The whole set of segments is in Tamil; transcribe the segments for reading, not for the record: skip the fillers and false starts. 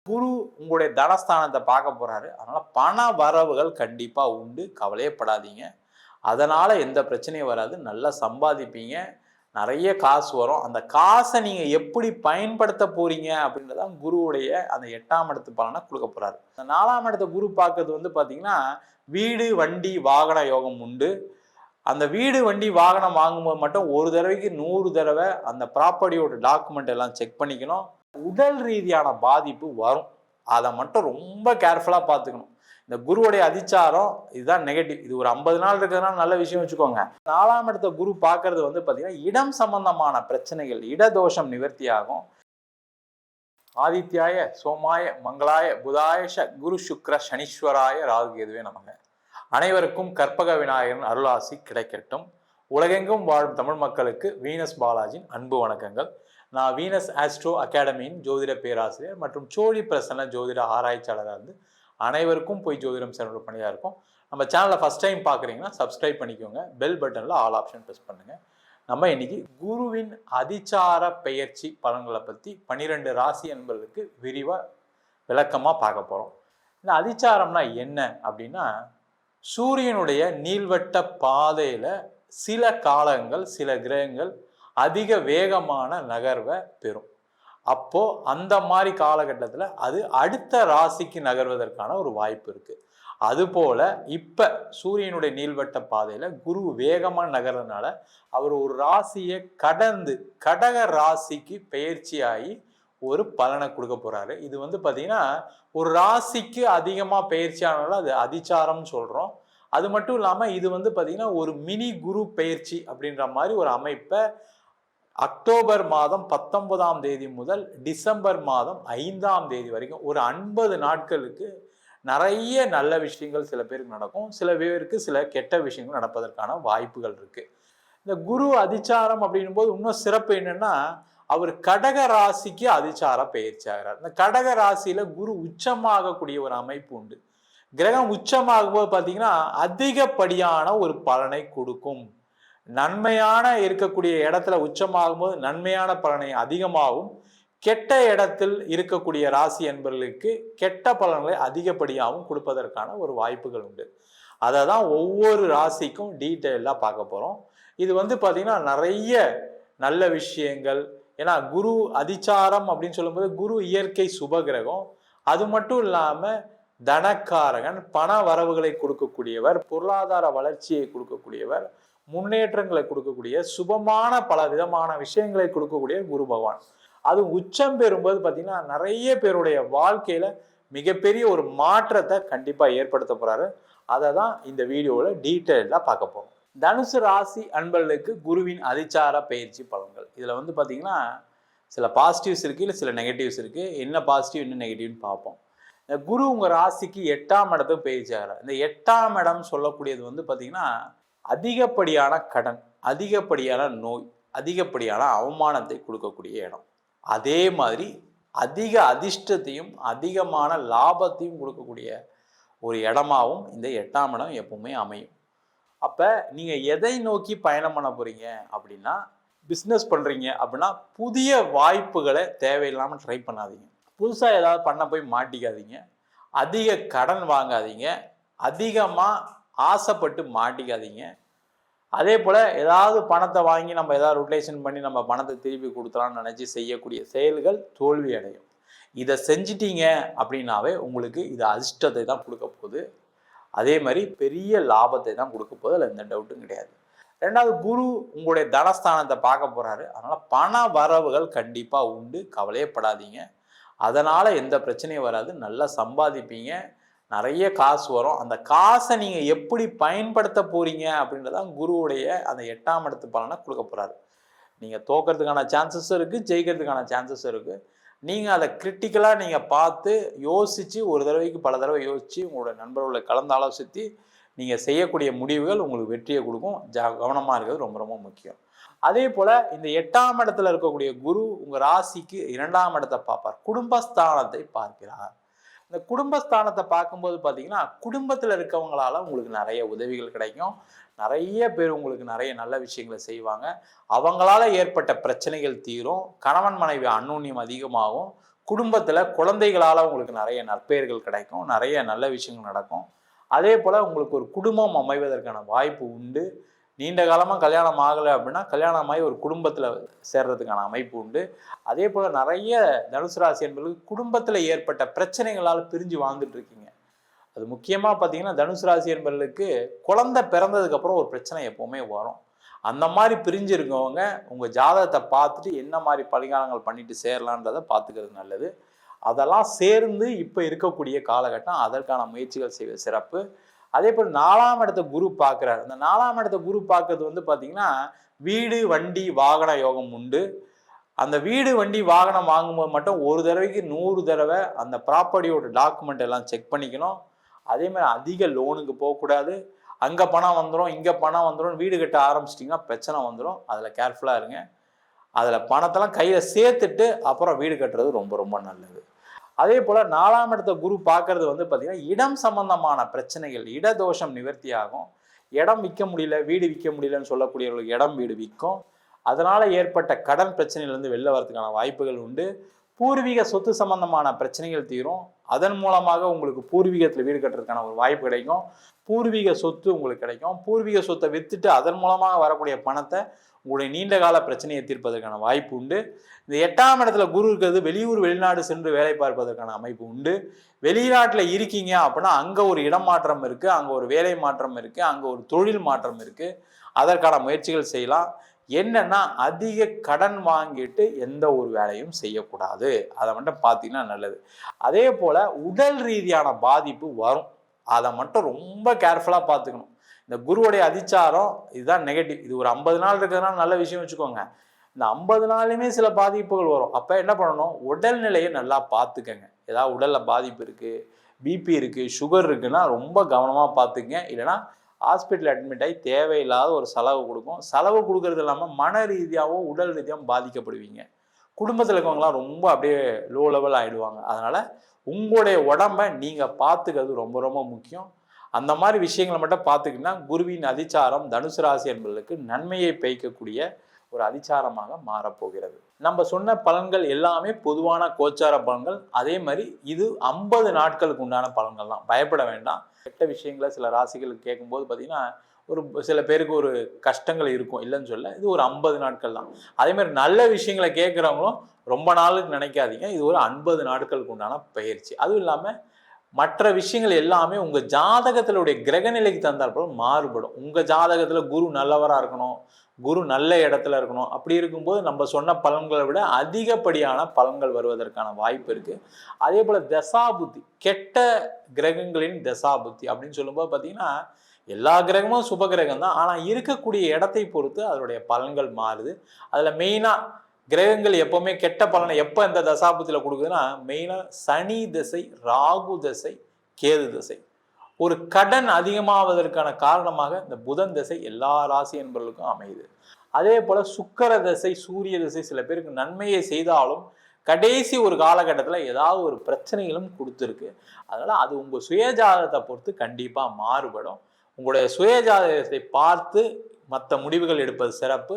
குரு உங்களுடைய தனஸ்தானத்தை பார்க்க போறாரு. அதனால பண வரவுகள் கண்டிப்பா உண்டு. கவலையே படாதீங்க. அதனால எந்த பிரச்சனையும் வராது. நல்லா சம்பாதிப்பீங்க. நெறைய காசு வரும். அந்த காச நீங்க எப்படி பயன்படுத்த போறீங்க அப்படின்றத குருவுடைய அந்த 8ஆம் இடத்து பலன குடுக்க போறாரு. அந்த 4ஆம் இடத்த குரு பார்க்கிறது பார்த்தீங்கன்னா, வீடு, வண்டி, வாகன யோகம் உண்டு. அந்த வீடு, வண்டி, வாகனம் வாங்கும்போது மட்டும் ஒரு தடவைக்கு 100 தடவை அந்த ப்ராப்பர்ட்டியோட டாக்குமெண்ட் எல்லாம் செக் பண்ணிக்கணும். உடல் ரீதியான பாதிப்பு வரும். அத மட்டும் ரொம்ப கேர்ஃபுல்லா பார்த்துக்கணும். இந்த குருவுடைய அதிச்சாரம் இதுதான் நெகட்டிவ். இது ஒரு 50 நாள் இருக்கிறதுனால நல்ல விஷயம் வச்சுக்கோங்க. 4ஆம் இடத்த குரு பார்க்கிறது பார்த்தீங்கன்னா, இடம் சம்பந்தமான பிரச்சனைகள், இடதோஷம் நிவர்த்தி ஆகும். ஆதித்யாய, சோமாய, மங்களாய, புதாயஷ, குரு சுக்ர சனீஸ்வராய ராகு கேதுவே நமக. அனைவருக்கும் கற்பக விநாயகரின் அருளாசி கிடைக்கட்டும். உலகெங்கும் வாழும் தமிழ் மக்களுக்கு வீனஸ் பாலாஜியின் அன்பு வணக்கங்கள். நான் வீனஸ் ஆஸ்ட்ரோ அகாடமியின் ஜோதிட பேராசிரியர் மற்றும் சோழி பிரசன்ன ஜோதிட ஆராய்ச்சியாளராக இருந்து அனைவருக்கும் போய் ஜோதிடம் சென்ற பணியாக இருக்கும். நம்ம சேனலை ஃபஸ்ட் டைம் பார்க்குறீங்கன்னா சப்ஸ்கிரைப் பண்ணிக்கோங்க. பெல் பட்டனில் ஆல் ஆப்ஷன் ப்ரெஸ் பண்ணுங்கள். நம்ம இன்னைக்கு குருவின் அதிச்சார பெயர்ச்சி பலன்களை பற்றி 12 ராசி என்பதற்கு விரிவாக விளக்கமாக பார்க்க போகிறோம். இந்த அதிச்சாரம்னா என்ன அப்படின்னா, சூரியனுடைய நீள்வட்ட பாதையில் சில காலங்கள் சில கிரகங்கள் அதிக வேகமான நகர்வை பெறும். அப்போ அந்த மாதிரி காலகட்டத்தில் அது அடுத்த ராசிக்கு நகர்வதற்கான ஒரு வாய்ப்பு இருக்கு. அதுபோல இப்ப சூரியனுடைய நீள்வட்ட பாதையில குரு வேகமா நகர்றதுனால அவர் ஒரு ராசியை கடந்து கடக ராசிக்கு பெயர்ச்சியாகி ஒரு பலனை கொடுக்க போறாரு. இது பாத்தீங்கன்னா ஒரு ராசிக்கு அதிகமா பயிற்சி ஆனாலும் அது அதிச்சாரம் சொல்றோம். அது மட்டும் இல்லாம இது பாத்தீங்கன்னா ஒரு மினி குரு பயிற்சி அப்படின்ற மாதிரி ஒரு அமைப்பை அக்டோபர் மாதம் 19ஆம் தேதி முதல் டிசம்பர் மாதம் 5ஆம் தேதி வரைக்கும் ஒரு 50 நாட்களுக்கு நிறைய நல்ல விஷயங்கள் சில பேருக்கு நடக்கும். சில பேருக்கு சில கெட்ட விஷயங்கள் நடப்பதற்கான வாய்ப்புகள் இருக்கு. இந்த குரு அதிச்சாரம் அப்படின்னும் போது இன்னும் சிறப்பு என்னன்னா, அவர் கடக ராசிக்கு அதிச்சார பயிற்சி ஆகிறார். இந்த கடக ராசியில குரு உச்சமாகக்கூடிய ஒரு அமைப்பு உண்டு. கிரகம் உச்சமாகும் போது பார்த்தீங்கன்னா அதிகப்படியான ஒரு பலனை கொடுக்கும். நன்மையான இருக்கக்கூடிய இடத்துல உச்சமாகும் போது நன்மையான பலனை அதிகமாகவும், கெட்ட இடத்தில் இருக்கக்கூடிய ராசி என்பவர்களுக்கு கெட்ட பலன்களை அதிகப்படியாகவும் கொடுப்பதற்கான ஒரு வாய்ப்புகள் உண்டு. அதை தான் ஒவ்வொரு ராசிக்கும் டீட்டெயிலாக பார்க்க போகிறோம். இது பார்த்தீங்கன்னா நிறைய நல்ல விஷயங்கள். ஏன்னா குரு அதிச்சாரம் அப்படின்னு சொல்லும்போது குரு இயற்கை சுபகிரகம். அது மட்டும் இல்லாமல் தனக்காரகன், பண வரவுகளை கொடுக்கக்கூடியவர், பொருளாதார வளர்ச்சியை கொடுக்கக்கூடியவர், முன்னேற்றங்களை கொடுக்கக்கூடிய சுபமான பல விதமான விஷயங்களை கொடுக்கக்கூடிய குரு பகவான். அது உச்சம் பெறும்போது பார்த்தீங்கன்னா நிறைய பேருடைய வாழ்க்கையில மிகப்பெரிய ஒரு மாற்றத்தை கண்டிப்பா ஏற்படுத்த போறாரு. அதை தான் இந்த வீடியோவில் டீட்டெயிலாக பார்க்க போறோம். தனுசு ராசி அன்பர்களுக்கு குருவின் அதிச்சார பயிற்சி பலன்கள். இதுல பார்த்தீங்கன்னா சில பாசிட்டிவ்ஸ் இருக்கு, இல்லை சில நெகட்டிவ்ஸ் இருக்கு. என்ன பாசிட்டிவ் என்ன நெகட்டிவ்னு பார்ப்போம். குரு உங்க ராசிக்கு 8ஆம் இடத்துக்கு பயிற்சி ஆகிறார். இந்த 8ஆம் இடம் சொல்லக்கூடியது பார்த்தீங்கன்னா அதிகப்படியான கடன், அதிகப்படியான நோய், அதிகப்படியான அவமானத்தை கொடுக்கக்கூடிய இடம். அதே மாதிரி அதிக அதிர்ஷ்டத்தையும் அதிகமான லாபத்தையும் கொடுக்கக்கூடிய ஒரு இடமாவும் இந்த 8ஆம் இடம் எப்பவுமே அமையும். அப்ப நீங்க எதை நோக்கி பயணம் பண்ண போறீங்க அப்படின்னா, பிஸ்னஸ் பண்றீங்க அப்படின்னா புதிய வாய்ப்புகளை தேவையில்லாமல் ட்ரை பண்ணாதீங்க. புதுசா ஏதாவது பண்ண போய் மாட்டிக்காதீங்க. அதிக கடன் வாங்காதீங்க. அதிகமா ஆசைப்பட்டு மாட்டிக்காதீங்க. அதே போல் ஏதாவது பணத்தை வாங்கி நம்ம ஏதாவது ரொட்டேஷன் பண்ணி நம்ம பணத்தை திருப்பி கொடுத்தலாம்னு நினச்சி செய்யக்கூடிய செயல்கள் தோல்வி அடையும். இதை செஞ்சிட்டீங்க அப்படின்னாவே உங்களுக்கு இது அதிர்ஷ்டத்தை தான் கொடுக்க போகுது. அதே மாதிரி பெரிய லாபத்தை தான் கொடுக்க போகுது. அதில் எந்த டவுட்டும் கிடையாது. ரெண்டாவது, குரு உங்களுடைய தனஸ்தானத்தை பார்க்க போகிறாரு. அதனால் பண வரவுகள் கண்டிப்பாக உண்டு. கவலையே படாதீங்க. அதனால் எந்த பிரச்சனையும் வராது. நல்லா சம்பாதிப்பீங்க. நிறைய காசு வரும். அந்த காசை நீங்கள் எப்படி பயன்படுத்த போகிறீங்க அப்படின்றதான் குருவுடைய அந்த 8ஆம் இடத்து பலனை கொடுக்க போகிறாரு. நீங்கள் தோக்கிறதுக்கான சான்சஸும் இருக்குது, ஜெயிக்கிறதுக்கான சான்சஸும் இருக்குது. நீங்கள் அதை கிரிட்டிக்கலாக நீங்கள் பார்த்து யோசித்து ஒரு தடவைக்கு பல தடவை யோசித்து உங்களோட நண்பர்களை கலந்து ஆலோசித்து நீங்கள் செய்யக்கூடிய முடிவுகள் உங்களுக்கு வெற்றியை கொடுக்கும். கவனமாக இருக்கிறது ரொம்ப ரொம்ப முக்கியம். அதே போல் இந்த 8ஆம் இடத்துல இருக்கக்கூடிய குரு உங்கள் ராசிக்கு 2ஆம் இடத்தை பார்ப்பார். குடும்பஸ்தானத்தை பார்க்கிறார். இந்த குடும்பஸ்தானத்தை பார்க்கும்போது பார்த்தீங்கன்னா குடும்பத்தில் இருக்கவங்களால உங்களுக்கு நிறைய உதவிகள் கிடைக்கும். நிறைய பேர் உங்களுக்கு நிறைய நல்ல விஷயங்களை செய்வாங்க. அவங்களால ஏற்பட்ட பிரச்சனைகள் தீரும். கணவன் மனைவி அந்யோன்யம் அதிகமாகும். குடும்பத்தில் குழந்தைகளால் உங்களுக்கு நிறைய நற்பெயர்கள் கிடைக்கும், நிறைய நல்ல விஷயங்கள் நடக்கும். அதே போல் உங்களுக்கு ஒரு குடும்பம் அமைவதற்கான வாய்ப்பு உண்டு. நீண்ட காலமாக கல்யாணம் ஆகலை அப்படின்னா கல்யாணமாகி ஒரு குடும்பத்தில் சேர்றதுக்கான அமைப்பு உண்டு. அதே போல் நிறைய தனுசு ராசி என்பவர்களுக்கு குடும்பத்தில் ஏற்பட்ட பிரச்சனைகளால் பிரிஞ்சு வாழ்ந்துட்டு இருக்கீங்க. அது முக்கியமாக பார்த்தீங்கன்னா தனுசு ராசி என்பவர்களுக்கு குழந்தை பிறந்ததுக்கப்புறம் ஒரு பிரச்சனை எப்போவுமே வரும். அந்த மாதிரி பிரிஞ்சு இருக்கவங்க உங்கள் ஜாதகத்தை பார்த்துட்டு என்ன மாதிரி பரிகாரங்கள் பண்ணிட்டு சேரலான்றதை பார்த்துக்கிறது நல்லது. அதெல்லாம் சேர்ந்து இப்போ இருக்கக்கூடிய காலகட்டம் அதற்கான முயற்சிகள் செய்வது சிறப்பு. அதே போல் 4ஆம் இடத்த குரு பார்க்குறாரு. இந்த 4ஆம் இடத்த குரு பார்க்கறது வந்து பார்த்தீங்கன்னா வீடு வண்டி வாகன யோகம் உண்டு. அந்த வீடு வண்டி வாகனம் வாங்கும்போது மட்டும் ஒரு தடவைக்கு 100 தடவை அந்த ப்ராப்பர்ட்டியோட டாக்குமெண்ட் எல்லாம் செக் பண்ணிக்கணும். அதே மாதிரி அதிக லோனுக்கு போகக்கூடாது. அங்கே பணம் வந்துடும், இங்கே பணம் வந்துடும், வீடு கட்ட ஆரம்பிச்சிட்டிங்கன்னா பிரச்சனை வந்துடும். அதில் கேர்ஃபுல்லாக இருங்க. அதில் பணத்தெல்லாம் கையில் சேர்த்துட்டு அப்புறம் வீடு கட்டுறது ரொம்ப ரொம்ப நல்லது. அதே போல் 4ஆம் இடத்த குரு பார்க்கறது வந்து பார்த்தீங்கன்னா இடம் சம்பந்தமான பிரச்சனைகள், இடதோஷம் நிவர்த்தி ஆகும். இடம் விற்க முடியல, வீடு விற்க முடியலன்னு சொல்லக்கூடியவர்களுக்கு இடம் வீடு விற்கும். அதனால் ஏற்பட்ட கடன் பிரச்சனையிலேருந்து வெளில வரதுக்கான வாய்ப்புகள் உண்டு. பூர்வீக சொத்து சம்பந்தமான பிரச்சனைகள் தீரும். அதன் மூலமாக உங்களுக்கு பூர்வீகத்தில் வீடு கட்டுறதுக்கான ஒரு வாய்ப்பு கிடைக்கும். பூர்வீக சொத்து உங்களுக்கு கிடைக்கும். பூர்வீக சொத்தை விற்றுட்டு அதன் மூலமாக வரக்கூடிய பணத்தை உங்களுடைய நீண்ட கால பிரச்சனையை தீர்ப்பதற்கான வாய்ப்பு உண்டு. இந்த 8ஆம் இடத்துல குரு இருக்கிறது வெளியூர் வெளிநாடு சென்று வேலை பார்ப்பதற்கான அமைப்பு உண்டு. வெளிநாட்டில் இருக்கீங்க அப்படின்னா அங்கே ஒரு இடம் மாற்றம் இருக்குது, அங்கே ஒரு வேலை மாற்றம் இருக்குது, அங்கே ஒரு தொழில் மாற்றம் இருக்குது. அதற்கான முயற்சிகள் செய்யலாம். என்னன்னா அதிக கடன் வாங்கிட்டு எந்த ஒரு வேலையும் செய்யக்கூடாது. அதை மட்டும் பார்த்தீங்கன்னா நல்லது. அதே போல் உடல் ரீதியான பாதிப்பு வரும். அதை மட்டும் ரொம்ப கேர்ஃபுல்லாக பார்த்துக்கணும். இந்த குருவுடைய அதிச்சாரம் இதுதான் நெகட்டிவ். இது ஒரு 50 நாள் இருக்கிறதுனால நல்ல விஷயம் வச்சுக்கோங்க. இந்த 50 நாளுமே சில பாதிப்புகள் வரும். அப்போ என்ன பண்ணணும், உடல்நிலையை நல்லா பார்த்துக்கங்க. ஏதாவது உடலில் பாதிப்பு இருக்குது, பிபி இருக்குது, சுகர் இருக்குன்னா ரொம்ப கவனமாக பார்த்துக்கங்க. இல்லைனா ஹாஸ்பிட்டல் அட்மிட் ஆகி தேவையில்லாத ஒரு செலவு கொடுக்கும். செலவு கொடுக்கறது இல்லாமல் மன ரீதியாகவும் உடல் ரீதியாகவும் பாதிக்கப்படுவீங்க. குடும்பத்தில் இருக்கவங்களாம் ரொம்ப அப்படியே லோ லெவல் ஆகிடுவாங்க. அதனால் உங்களுடைய உடம்பை நீங்கள் பார்த்துக்கிறது ரொம்ப ரொம்ப முக்கியம். அந்த மாதிரி விஷயங்களை மட்டும் பார்த்துக்கிட்டா குருவின் அதிச்சாரம் தனுசு ராசி என்பதற்கு நன்மையை பெய்க்கக்கூடிய ஒரு அதிச்சாரமாக மாறப்போகிறது. நம்ம சொன்ன பலன்கள் எல்லாமே பொதுவான கோச்சார பலன்கள். அதே மாதிரி இது 50 நாட்களுக்கு உண்டான பலன்கள் தான். பயப்பட வேண்டாம். கெட்ட விஷயங்களை சில ராசிகளுக்கு கேட்கும்போது பார்த்தீங்கன்னா ஒரு சில பேருக்கு ஒரு கஷ்டங்கள் இருக்கும், இல்லைன்னு சொல்ல. இது ஒரு 50 நாட்கள் தான். அதே மாதிரி நல்ல விஷயங்களை கேட்குறவங்களும் ரொம்ப நாளுக்கு நினைக்காதீங்க. இது ஒரு 50 நாட்களுக்கு உண்டான பயிற்சி. அதுவும் இல்லாமல் மற்ற விஷயங்கள் எல்லாமே உங்கள் ஜாதகத்தினுடைய கிரகநிலைக்கு தந்தாற்போல் மாறுபடும். உங்கள் ஜாதகத்தில் குரு நல்லவராக இருக்கணும், குரு நல்ல இடத்துல இருக்கணும். அப்படி இருக்கும்போது நம்ம சொன்ன பலன்களை விட அதிகப்படியான பலன்கள் வருவதற்கான வாய்ப்பு இருக்குது. அதே போல் தசாபுத்தி, கெட்ட கிரகங்களின் தசாபுத்தி அப்படின்னு சொல்லும்போது பார்த்தீங்கன்னா எல்லா கிரகமும் சுப கிரகம் தான். ஆனால் இருக்கக்கூடிய இடத்தை பொறுத்து அதனுடைய பலன்கள் மாறுது. அதில் மெயினாக கிரகங்கள் எப்பவுமே கெட்ட பலனை எப்போ இந்த தசாபுத்தியில் கொடுக்குதுன்னா மெயினாக சனி திசை, ராகு திசை, கேது திசை. ஒரு கடன் அதிகமாவதற்கான காரணமாக இந்த புதன் திசை எல்லா ராசி என்பவர்களுக்கும் அமையுது. அதே போல் சுக்கிர திசை, சூரிய திசை சில பேருக்கு நன்மையை செய்தாலும் கடைசி ஒரு காலகட்டத்தில் ஏதாவது ஒரு பிரச்சனைகளும் கொடுத்துருக்கு. அதனால் அது உங்கள் சுயஜாதகத்தை பொறுத்து கண்டிப்பாக மாறுபடும். உங்களுடைய சுயஜாதகத்தை பார்த்து மற்ற முடிவுகள் எடுப்பது சிறப்பு.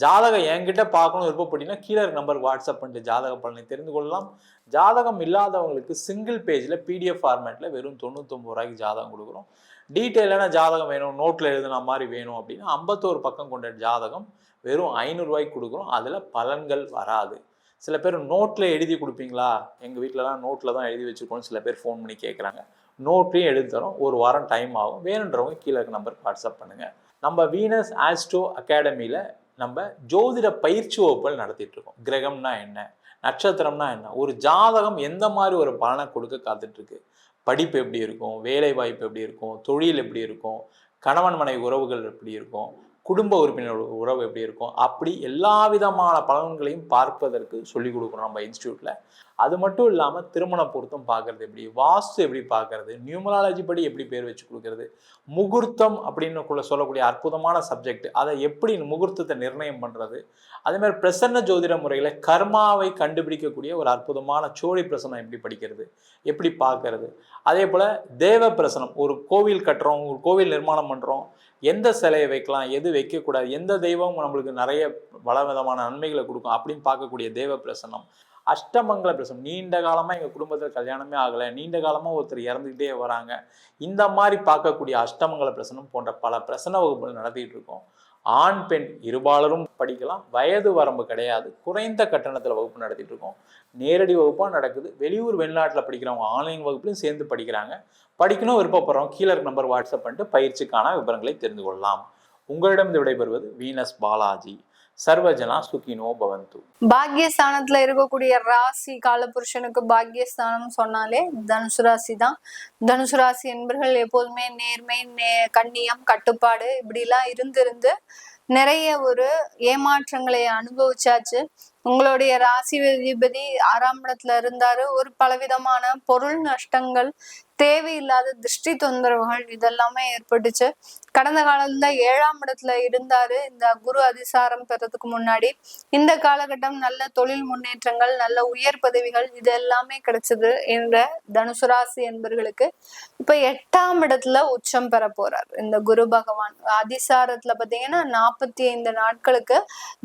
ஜாதகம் என்கிட்ட பார்க்கணும் விருப்பப்பட்டீங்கன்னா கீழே நம்பர் வாட்ஸ்அப் பண்ணிட்டு ஜாதக பலனை தெரிந்து கொள்ளலாம். ஜாதகம் இல்லாதவங்களுக்கு சிங்கிள் பேஜில் பிடிஎஃப் ஃபார்மேட்டில் வெறும் 99 ரூபாய்க்கு ஜாதகம் கொடுக்குறோம். டீட்டெயிலான ஜாதகம் வேணும், நோட்டில் எழுதுன மாதிரி வேணும் அப்படின்னா 51 பக்கம் கொண்ட ஜாதகம் வெறும் 500 ரூபாய்க்கு கொடுக்குறோம். அதில் பலன்கள் வராது. சில பேர் நோட்டில் எழுதி கொடுப்பீங்களா, எங்கள் வீட்டிலலாம் நோட்டில் தான் எழுதி வச்சுருக்கோன்னு சில பேர் ஃபோன் பண்ணி கேட்குறாங்க. நோட்லையும் எழுதி தரோம். ஒரு வாரம் டைம் ஆகும். வேணுன்றவங்க கீழே இருக்க நம்பருக்கு வாட்ஸ்அப் பண்ணுங்கள். நம்ம வீனஸ் ஆஸ்ட்ரோ அகாடமியில் நம்ம ஜோதிட பயிற்சி வகுப்புகள் நடத்திட்டு இருக்கோம். கிரகம்னா என்ன, நட்சத்திரம்னா என்ன, ஒரு ஜாதகம் எந்த மாதிரி ஒரு பலனை கொடுக்க காத்துட்ருக்கு, படிப்பு எப்படி இருக்கும், வேலை வாய்ப்பு எப்படி இருக்கும், தொழில் எப்படி இருக்கும், கணவன் மனைவி உறவுகள் எப்படி இருக்கும், குடும்ப உறுப்பினர் உறவு எப்படி இருக்கும், அப்படி எல்லா விதமான பலன்களையும் பார்ப்பதற்கு சொல்லிக் கொடுக்குறோம் நம்ம இன்ஸ்டியூட்டில். அது மட்டும் இல்லாமல் திருமண பொருத்தம் பார்க்கறது எப்படி, வாஸ்து எப்படி பார்க்கறது, நியூமராலஜி படி எப்படி பேர் வச்சு கொடுக்கறது, முகூர்த்தம் அப்படின்னு சொல்லக்கூடிய அற்புதமான சப்ஜெக்ட், அதை எப்படி முகூர்த்தத்தை நிர்ணயம் பண்ணுறது, அதேமாதிரி பிரசன்ன ஜோதிட முறையில் கர்மாவை கண்டுபிடிக்கக்கூடிய ஒரு அற்புதமான சோழி பிரசனம் எப்படி படிக்கிறது, எப்படி பார்க்கறது, அதே போல் தேவ பிரசனம், ஒரு கோவில் கட்டுறோம், ஒரு கோவில் நிர்மாணம் பண்ணுறோம், எந்த சிலையை வைக்கலாம், எது வைக்கக்கூடாது, எந்த தெய்வம் நம்மளுக்கு நிறைய பல விதமான நன்மைகளை கொடுக்கும் அப்படின்னு பார்க்கக்கூடிய தேவ பிரசனம். அஷ்டமங்கல பிரசனம், நீண்ட காலமா எங்க குடும்பத்துல கல்யாணமே ஆகலை, நீண்ட காலமா ஒருத்தர் இறந்துகிட்டே வராங்க, இந்த மாதிரி பார்க்கக்கூடிய அஷ்டமங்கல பிரசனம் போன்ற பல பிரசன வகுப்புகள் நடத்திட்டு இருக்கோம். ஆண் பெண் இருபாலரும் படிக்கலாம், வயது வரம்பு கிடையாது, குறைந்த கட்டணத்துல வகுப்பு நடத்திட்டு இருக்கோம். நேரடி வகுப்பா நடக்குது. வெளியூர் வெளிநாட்டுல படிக்கிறவங்க ஆன்லைன் வகுப்புலையும் சேர்ந்து படிக்கிறாங்க. படிக்கணும் விருப்பப்படுறோம், கீழே இருக்க நம்பர் வாட்ஸ்அப் பண்ணிட்டு பயிற்சிக்கான விவரங்களை தெரிந்து கொள்ளலாம். உங்களிடம் விடைபெறுவது வீனஸ் பாலாஜி. சர்வஜனா சுகினோ பவந்து. பாக்யஸ்தானத்துல இருக்கக்கூடிய ராசி காலபுருஷனுக்கு பாக்யஸ்தானம் சொன்னாலே தனுசு ராசி தான். தனுசு ராசி என்பர்கள் எப்போதுமே நேர்மை, கண்ணியம், கட்டுப்பாடு இப்படி எல்லாம் இருந்து நிறைய ஒரு ஏமாற்றங்களை அனுபவிச்சாச்சு. உங்களுடைய ராசி அதிபதி 6ஆம் இடத்துல இருந்தாரு. ஒரு பலவிதமான பொருள் நஷ்டங்கள், தேவையில்லாத திருஷ்டி தொந்தரவுகள் இதெல்லாமே ஏற்பட்டுச்சு. கடந்த காலத்துல 7ஆம் இடத்துல இருந்தாரு இந்த குரு அதிசாரம் பெறதுக்கு முன்னாடி. இந்த காலகட்டம் நல்ல தொழில் முன்னேற்றங்கள், நல்ல உயர் பதவிகள் இது எல்லாமே கிடைச்சது என்ற தனுசு ராசி என்பர்களுக்கு. இப்ப 8ஆம் இடத்துல உச்சம் பெற போறார் இந்த குரு பகவான். அதிசாரத்துல பாத்தீங்கன்னா 45 நாட்களுக்கு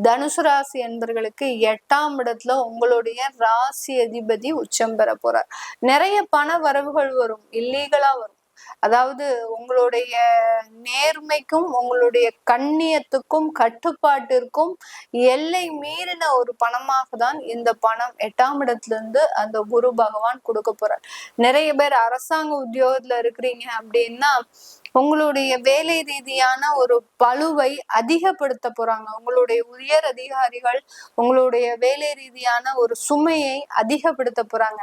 தனுசு ராசி என்பர்களுக்கு 8ஆம் இடத்துல உங்களுடைய ராசி அதிபதி உச்சம் பெற போறார். நிறைய பண வரவுகள் வரும், இல்லீகலா வரும். அதாவது உங்களுடைய நேர்மைக்கும் உங்களுடைய கண்ணியத்துக்கும் கட்டுப்பாட்டிற்கும் எல்லை மீறின ஒரு பணமாக தான் இந்த பணம் 8ஆம் இடத்துல இருந்து அந்த குரு பகவான் கொடுக்க போறார். நிறைய பேர் அரசாங்க உத்தியோகத்துல இருக்கிறீங்க அப்படின்னா உங்களுடைய வேலை ரீதியான ஒரு பளுவை அதிகப்படுத்த போறாங்க. உங்களுடைய உயர் அதிகாரிகள் உங்களுடைய வேலை ரீதியான ஒரு சுமையை அதிகப்படுத்த போறாங்க.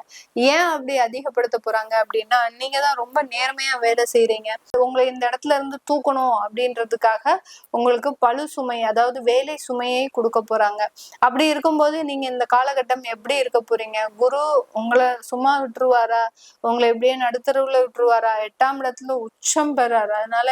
ஏன் அப்படி அதிகப்படுத்த போறாங்க அப்படின்னா, நீங்க தான் ரொம்ப நேர்மையா வேலை செய்யறீங்க, உங்களை இந்த இடத்துல இருந்து தூக்கணும் அப்படின்றதுக்காக உங்களுக்கு பளு சுமை, அதாவது வேலை சுமையை கொடுக்க போறாங்க. அப்படி இருக்கும்போது நீங்க இந்த காலகட்டம் எப்படி இருக்க போறீங்க? குரு உங்களை சும்மா விட்டுருவாரா? உங்களை எப்படியே நடுத்தரவுல விட்டுருவாரா? 8ஆம் இடத்துல உச்சம் பெறாரு. அதனால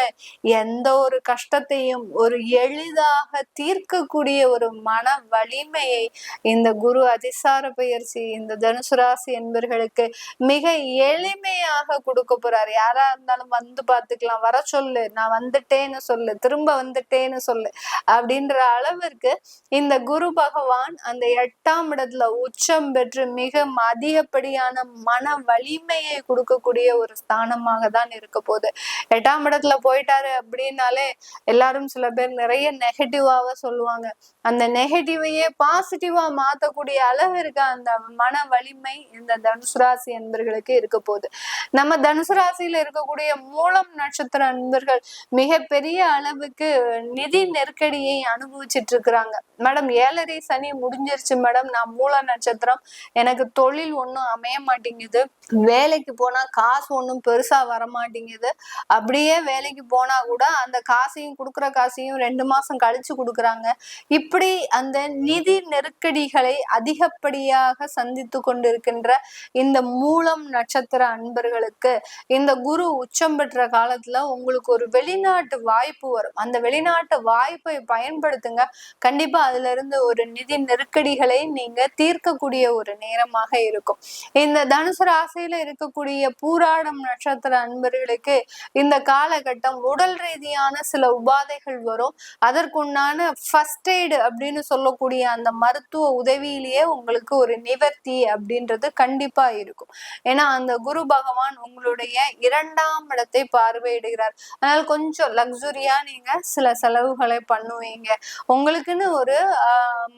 எந்த ஒரு கஷ்டத்தையும் ஒரு எளிதாக தீர்க்கக்கூடிய ஒரு மன வலிமையை இந்த குரு அதிசார பயிற்சி இந்த தனுசு ராசி என்பவர்களுக்கு மிக எளிமையாக கொடுக்க போறாரு. யாரா இருந்தாலும் வந்து பாத்துக்கலாம், வர சொல்லு, நான் வந்துட்டேன்னு சொல்லு, திரும்ப வந்துட்டேன்னு சொல்லு அப்படின்ற அளவிற்கு இந்த குரு பகவான் அந்த 8ஆம் இடத்துல உச்சம் பெற்று மிக அதிகப்படியான மன வலிமையை கொடுக்கக்கூடிய ஒரு ஸ்தானமாக தான் இருக்க போகுது. 8ஆம் இடத்துல போயிட்டாரு அப்படின்னாலே எல்லாரும் சில பேர் நிறைய நெகட்டிவாவ சொல்லுவாங்க. அந்த நெகட்டிவையே பாசிட்டிவா மாத்தக்கூடிய அளவிற்கு அந்த மன வலிமை இந்த தனுசு ராசி என்பர்களுக்கு இருக்க போகுது. நம்ம தனுசு ராசியில இருக்கக்கூடிய மூலம் நட்சத்திர அன்பர்கள் மிக பெரிய அளவுக்கு நிதி நெருக்கடியை அனுபவிச்சுட்டு இருக்கிறாங்க. மேடம் 7.5 சனி முடிஞ்சிருச்சு மேடம், நான் மூல நட்சத்திரம், எனக்கு தொழில் ஒன்றும் அமைய மாட்டேங்குது, வேலைக்கு போனா காசு ஒன்றும் பெருசா வர மாட்டேங்குது, அப்படியே வேலைக்கு போனா கூட அந்த காசையும் கொடுக்குற காசையும் 2 மாசம் கழிச்சு கொடுக்குறாங்க. இப்படி அந்த நிதி நெருக்கடிகளை அதிகப்படியாக சந்தித்து கொண்டிருக்கின்ற இந்த மூலம் நட்சத்திர அன்பர்களுக்கு இந்த குரு உச்சம் பெற்ற காலத்துல உங்களுக்கு ஒரு வெளிநாட்டு வாய்ப்பு வரும். அந்த வெளிநாட்டு வாய்ப்பை பயன்படுத்துங்க. கண்டிப்பா அதுல இருந்து ஒரு நிதி நெருக்கடிகளை நீங்க தீர்க்கக்கூடிய ஒரு நேரமாக இருக்கும். இந்த தனுசு ராசியில இருக்கக்கூடிய பூராடம் நட்சத்திர அன்பர்களுக்கு இந்த காலகட்டம் உடல் ரீதியான சில உபாதைகள் வரும். அதற்குண்டான ஃபர்ஸ்ட் எய்டு அப்படின்னு சொல்லக்கூடிய அந்த மருத்துவ உதவியிலேயே உங்களுக்கு ஒரு நிவர்த்தி அப்படின்றது கண்டிப்பா இருக்கும். ஏன்னா அந்த குரு பகவான் உங்களுடைய 2ஆம் இடத்தை பார்வையிடுகிறார். அதனால கொஞ்சம் லக்ஸுரியா நீங்க சில செலவுகளை பண்ணுவீங்க. உங்களுக்குன்னு ஒரு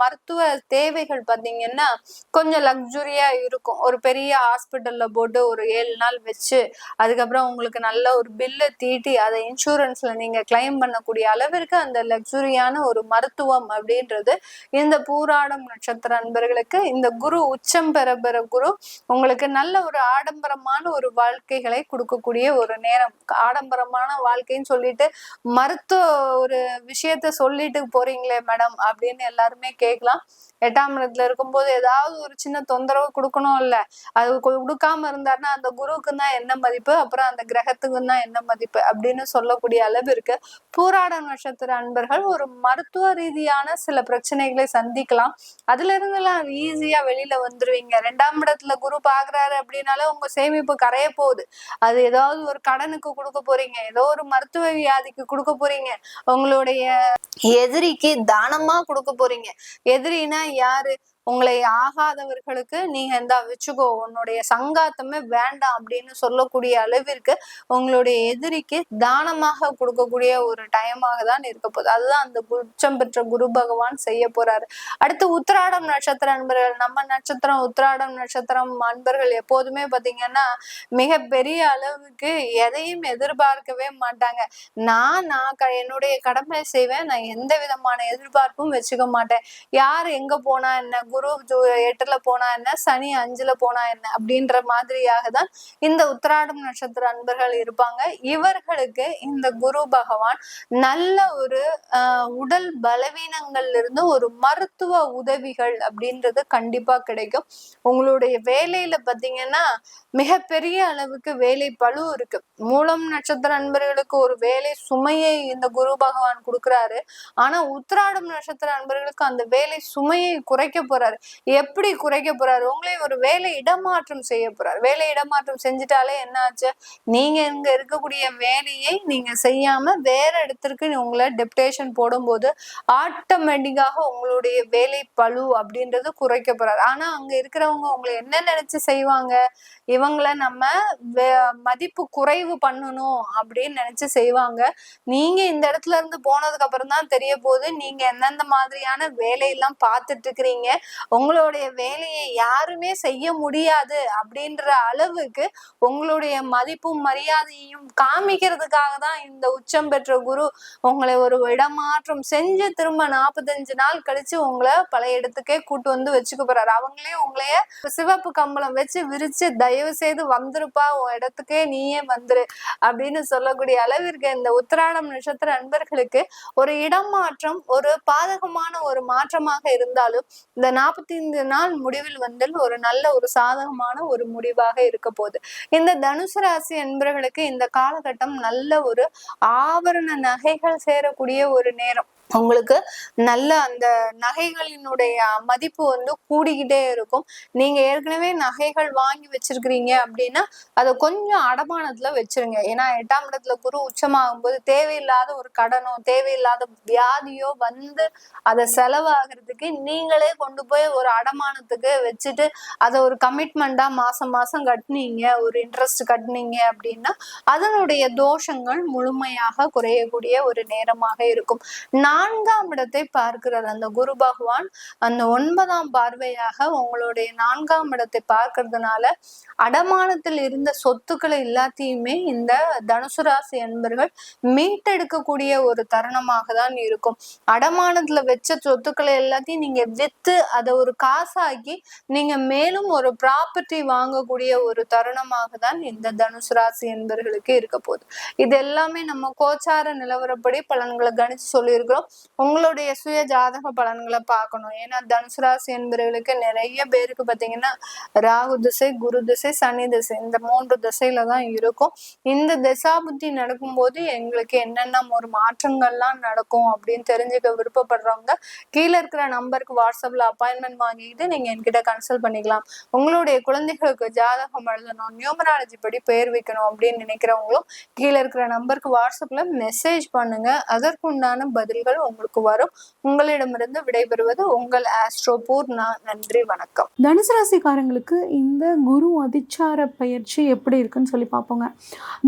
மருத்துவ தேவைகள் பார்த்தீங்கன்னா கொஞ்சம் லக்ஸுரியா இருக்கும். ஒரு பெரிய ஹாஸ்பிட்டல்ல போட்டு ஒரு 7 நாள் வச்சு அதுக்கப்புறம் உங்களுக்கு நல்ல ஒரு பில்லை தீட்டி அதை இன்சூரன்ஸ்ல நீங்க கிளைம் பண்ணக்கூடிய அளவிற்கு அந்த லக்ஸுரியான ஒரு மருத்துவம் அப்படின்றது இந்த பூராடம் நட்சத்திர அன்பர்களுக்கு இந்த குரு உச்சம் பெற குரு உங்களுக்கு நல்ல ஒரு ஆடம்பரமான ஒரு வாழ்க்கைகளை கொடுக்கக்கூடிய ஒரு நேரம். ஆடம்பரமான வாழ்க்கைன்னு சொல்லிட்டு மருத்துவ ஒரு விஷயத்த சொல்லிட்டு போறீங்களே மேடம் அப்படின்னு எல்லாருமே கேட்கலாம். 8ஆம் இடத்துல இருக்கும்போது ஏதாவது ஒரு சின்ன தொந்தரவு கொடுக்கணும் இல்ல, அது கொடுக்காம இருந்தாருன்னா அந்த குருவுக்கு தான் என்ன மதிப்பு, அப்புறம் அந்த கிரகத்துக்கு தான் என்ன மதிப்பு அப்படின்னு சொல்லக்கூடிய அளவிற்கு பூராட நட்சத்திர அன்பர்கள் ஒரு மருத்துவ ரீதியான சில பிரச்சனைகளை சந்திக்கலாம். அதுல இருந்து எல்லாம் ஈஸியா வெளியில வந்துருவீங்க. 2ஆம் இடத்துல குரு பாக்குறாரு அப்படின்னாலே உங்க சேமிப்பு கரைய போகுது. அது ஏதாவது ஒரு கடனுக்கு கொடுக்க போறீங்க, ஏதோ ஒரு மருத்துவ வியாதிக்கு கொடுக்க போறீங்க, உங்களுடைய எதிரிக்கு தானமா கொடுக்க போறீங்க. எதிரினா யாரு? உங்களை ஆகாதவர்களுக்கு நீங்க இந்த வச்சுக்கோ, உன்னுடைய சங்காத்தமே வேண்டாம் அப்படின்னு சொல்லக்கூடிய அளவிற்கு உங்களுடைய எதிரிக்கு தானமாக கொடுக்கக்கூடிய ஒரு டைமாக தான் இருக்க போகுது. அதுதான் அந்த உச்சம் பெற்ற குரு பகவான் செய்ய போறாரு. அடுத்து உத்திராடம் நட்சத்திர அன்பர்கள், நம்ம நட்சத்திரம் உத்திராடம் நட்சத்திரம் அன்பர்கள் எப்போதுமே பாத்தீங்கன்னா மிக பெரிய அளவுக்கு எதையும் எதிர்பார்க்கவே மாட்டாங்க. நான் என்னுடைய கடமை செய்வேன், நான் எந்த விதமான எதிர்பார்ப்பும் வச்சுக்க மாட்டேன். யார் எங்க போனா என்ன, குரு 8ல போனா என்ன, சனி 5ல போனா என்ன அப்படின்ற மாதிரியாக தான் இந்த உத்திராடம் நட்சத்திர அன்பர்கள் இருப்பாங்க. இவர்களுக்கு இந்த குரு பகவான் நல்ல ஒரு உடல் பலவீனங்கள்ல இருந்து ஒரு மருத்துவ உதவிகள் அப்படின்றது கண்டிப்பா கிடைக்கும். உங்களுடைய வேலையில பாத்தீங்கன்னா மிகப்பெரிய அளவுக்கு வேலை பளு இருக்கு. மூலம் நட்சத்திர அன்பர்களுக்கு ஒரு வேலை சுமையை இந்த குரு பகவான் கொடுக்குறாரு. ஆனா உத்திராடம் நட்சத்திர அன்பர்களுக்கு அந்த வேலை சுமையை குறைக்க போறாரு. எப்படி குறைக்க போறாரு? உங்களே ஒரு வேலை இடமாற்றம் செய்ய போறாரு. வேலை இடமாற்றம் செஞ்சுட்டாலே என்ன ஆச்சு, நீங்க இங்க இருக்கக்கூடிய வேலையை நீங்க செய்யாம வேற இடத்திற்கு உங்களை டெப்டேஷன் போடும்போது ஆட்டோமேட்டிக்காக உங்களுடைய வேலை பளு அப்படின்றது குறைக்க போறாரு. ஆனா அங்க இருக்கிறவங்க உங்களை என்ன நினைச்சு செய்வாங்க, இவங்களை நம்ம மதிப்பு குறைவு பண்ணணும் அப்படின்னு நினைச்சு செய்வாங்க. நீங்க இந்த இடத்துல இருந்து போனதுக்கு அப்புறம் தான் தெரிய போகுது நீங்க எந்தெந்த மாதிரியான வேலையெல்லாம் பார்த்துட்டு இருக்கிறீங்க, உங்களுடைய வேலையை யாருமே செய்ய முடியாது அப்படின்ற அளவுக்கு உங்களுடைய மதிப்பும் மரியாதையும் காமிக்கிறதுக்காக தான் இந்த உச்சம் பெற்ற குரு உங்களை ஒரு இடமாற்றம் செஞ்சு திரும்ப 45 நாள் கழிச்சு உங்களை பழைய இடத்துக்கே கூட்டு வந்து வச்சுக்க போறாரு. அவங்களே உங்களைய சிவப்பு கம்பளம் வச்சு விரிச்சு தயவு செய்து வந்துருப்பா, உன் இடத்துக்கே நீயே வந்துரு அப்படின்னு சொல்லக்கூடிய அளவிற்கு இந்த உத்திராடம் நட்சத்திர அன்பர்களுக்கு ஒரு இடமாற்றம் ஒரு பாதகமான ஒரு மாற்றமாக இருந்தாலும் இந்த 45 நாள் முடிவில் வந்து ஒரு நல்ல ஒரு சாதகமான ஒரு முடிவாக இருக்க போகுது. இந்த தனுசு ராசி அன்பர்களுக்கு இந்த காலகட்டம் நல்ல ஒரு ஆபரண நகைகள் சேரக்கூடிய ஒரு நேரம். உங்களுக்கு நல்ல அந்த நகைகளினுடைய மதிப்பு வந்து கூடிக்கிட்டே இருக்கும். நீங்க ஏற்கனவே நகைகள் வாங்கி வச்சிருக்கிறீங்க அப்படின்னா அதை கொஞ்சம் அடமானத்துல வச்சிருங்க. ஏன்னா 8ஆம் இடத்துல குரு உச்சமாகும் போது தேவையில்லாத ஒரு கடனோ தேவையில்லாத வியாதியோ வந்து அதை செலவாகிறதுக்கு நீங்களே கொண்டு போய் ஒரு அடமானத்துக்கு வச்சுட்டு அதை ஒரு கமிட்மெண்டா மாசம் மாசம் கட்டுனீங்க, ஒரு இன்ட்ரெஸ்ட் கட்டுனீங்க அப்படின்னா அதனுடைய தோஷங்கள் முழுமையாக குறையக்கூடிய ஒரு நேரமாக இருக்கும். 4ஆம் இடத்தை பார்க்கிறார் அந்த குரு பகவான். அந்த 9ஆம் பார்வையாக உங்களுடைய 4ஆம் இடத்தை பார்க்கறதுனால அடமானத்தில் இருந்த சொத்துக்களை எல்லாத்தையுமே இந்த தனுசு ராசி என்பர்கள் மீட்டெடுக்கக்கூடிய ஒரு தருணமாக தான் இருக்கும். அடமானத்துல வச்ச சொத்துக்களை எல்லாத்தையும் நீங்க வித்து அதை ஒரு காசாக்கி நீங்க மேலும் ஒரு ப்ராப்பர்ட்டி வாங்கக்கூடிய ஒரு தருணமாக தான் இந்த தனுசு ராசி என்பர்களுக்கு இருக்க போகுது. இது எல்லாமே நம்ம கோச்சார நிலவரப்படி பலன்களை கணிச்சு சொல்லியிருக்கிறோம். உங்களுடைய சுய ஜாதக பலன்களை பார்க்கணும். ஏன்னா தனுசு ராசி என்பவர்களுக்கு நிறைய பேருக்கு பாத்தீங்கன்னா ராகு திசை, குரு திசை, சனி திசை இந்த 3 திசையில தான் இருக்கும். இந்த திசாபுத்தி நடக்கும்போது எங்களுக்கு என்னென்ன ஒரு மாற்றங்கள்லாம் நடக்கும் அப்படின்னு தெரிஞ்சுக்க விருப்பப்படுறவங்க கீழே இருக்கிற நம்பருக்கு வாட்ஸ்அப்ல அப்பாயின்மெண்ட் வாங்கிட்டு நீங்க என்கிட்ட கன்சல்ட் பண்ணிக்கலாம். உங்களுடைய குழந்தைகளுக்கு ஜாதகம் எழுதணும், நியூமராலஜி படி பெயர் வைக்கணும் அப்படின்னு நினைக்கிறவங்களும் கீழே இருக்கிற நம்பருக்கு வாட்ஸ்அப்ல மெசேஜ் பண்ணுங்க. அதற்குண்டான பதில்கள் உங்களுக்கு வரும். உங்களிடமிருந்து விடைபெறுவது உங்கள் ஆஸ்ட்ரோ பூர்ணா. நன்றி, வணக்கம். தனுசு ராசிக்காரங்களுக்கு இந்த குரு அதிச்சார பயிற்சி எப்படி இருக்குன்னு சொல்லி பார்ப்போங்க.